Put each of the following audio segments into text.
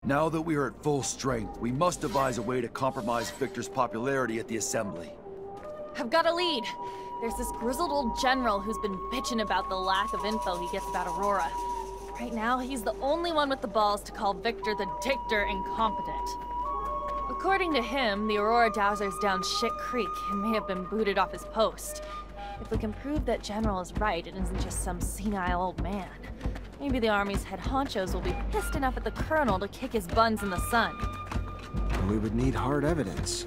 Now that we are at full strength, we must devise a way to compromise Victor's popularity at the Assembly. I've got a lead. There's this grizzled old general who's been bitching about the lack of info he gets about Aurora. Right now, he's the only one with the balls to call Victor the Dictator incompetent. According to him, the Aurora Dowser's down shit creek and may have been booted off his post. If we can prove that General is right and isn't just some senile old man, maybe the Army's head honchos will be pissed enough at the Colonel to kick his buns in the sun. We would need hard evidence.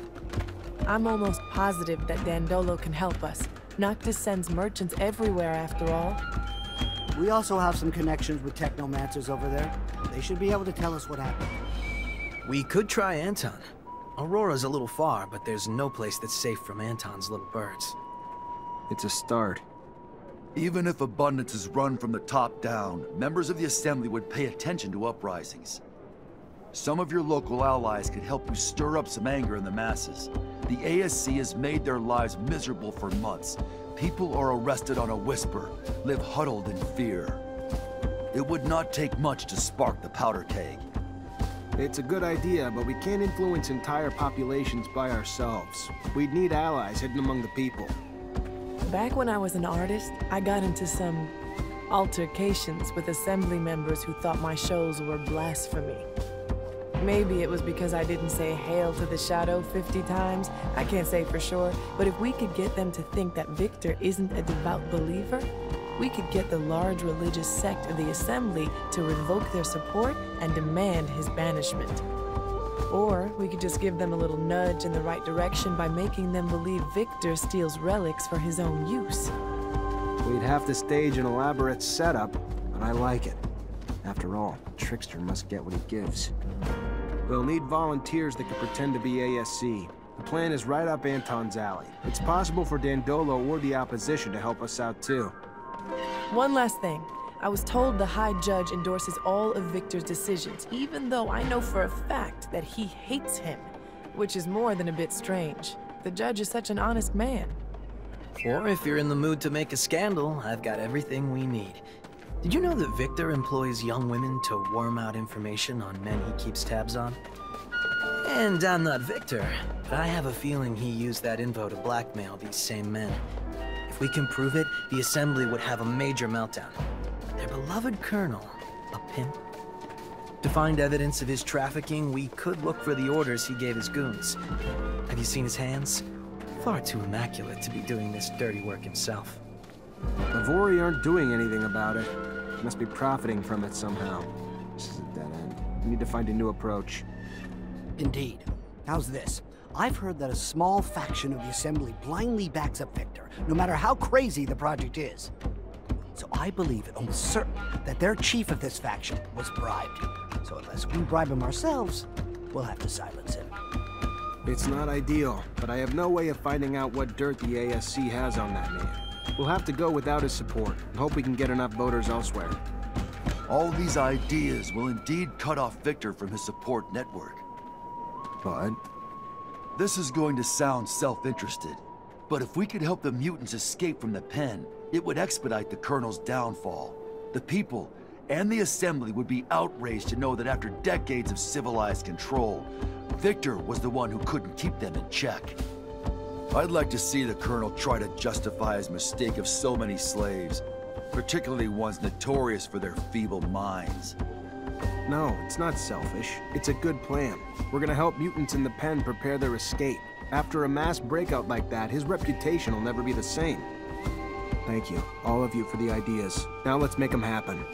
I'm almost positive that Dandolo can help us. Noctis sends merchants everywhere, after all. We also have some connections with technomancers over there. They should be able to tell us what happened. We could try Anton. Aurora's a little far, but there's no place that's safe from Anton's little birds. It's a start. Even if abundance is run from the top down, members of the Assembly would pay attention to uprisings. Some of your local allies could help you stir up some anger in the masses. The ASC has made their lives miserable for months. People are arrested on a whisper, live huddled in fear. It would not take much to spark the powder keg. It's a good idea, but we can't influence entire populations by ourselves. We'd need allies hidden among the people. Back when I was an artist, I got into some altercations with Assembly members who thought my shows were blasphemy. Maybe it was because I didn't say "Hail to the Shadow" 50 times. I can't say for sure, but if we could get them to think that Victor isn't a devout believer, we could get the large religious sect of the Assembly to revoke their support and demand his banishment. Or we could just give them a little nudge in the right direction by making them believe Victor steals relics for his own use. We'd have to stage an elaborate setup, but I like it. After all, Trickster must get what he gives. We'll need volunteers that can pretend to be ASC. The plan is right up Anton's alley. It's possible for Dandolo or the opposition to help us out too. One last thing. I was told the High Judge endorses all of Victor's decisions, even though I know for a fact that he hates him, which is more than a bit strange. The judge is such an honest man. Or if you're in the mood to make a scandal, I've got everything we need. Did you know that Victor employs young women to worm out information on men he keeps tabs on? And I'm not Victor, but I have a feeling he used that info to blackmail these same men. If we can prove it, the Assembly would have a major meltdown. Their beloved Colonel, a pimp? To find evidence of his trafficking, we could look for the orders he gave his goons. Have you seen his hands? Far too immaculate to be doing this dirty work himself. The Vori aren't doing anything about it. Must be profiting from it somehow. This is a dead end. We need to find a new approach. Indeed. How's this? I've heard that a small faction of the Assembly blindly backs up Victor, no matter how crazy the project is. So I believe it almost certain that their chief of this faction was bribed. So unless we bribe him ourselves, we'll have to silence him. It's not ideal, but I have no way of finding out what dirt the ASC has on that man. We'll have to go without his support and hope we can get enough voters elsewhere. All these ideas will indeed cut off Victor from his support network. But this is going to sound self-interested, but if we could help the mutants escape from the pen, it would expedite the Colonel's downfall. The people and the Assembly would be outraged to know that after decades of civilized control, Victor was the one who couldn't keep them in check. I'd like to see the Colonel try to justify his mistake of so many slaves, particularly ones notorious for their feeble minds. no, it's not selfish. It's a good plan. We're gonna help mutants in the pen prepare their escape. After a mass breakout like that, his reputation will never be the same. Thank you, all of you, for the ideas. Now let's make them happen.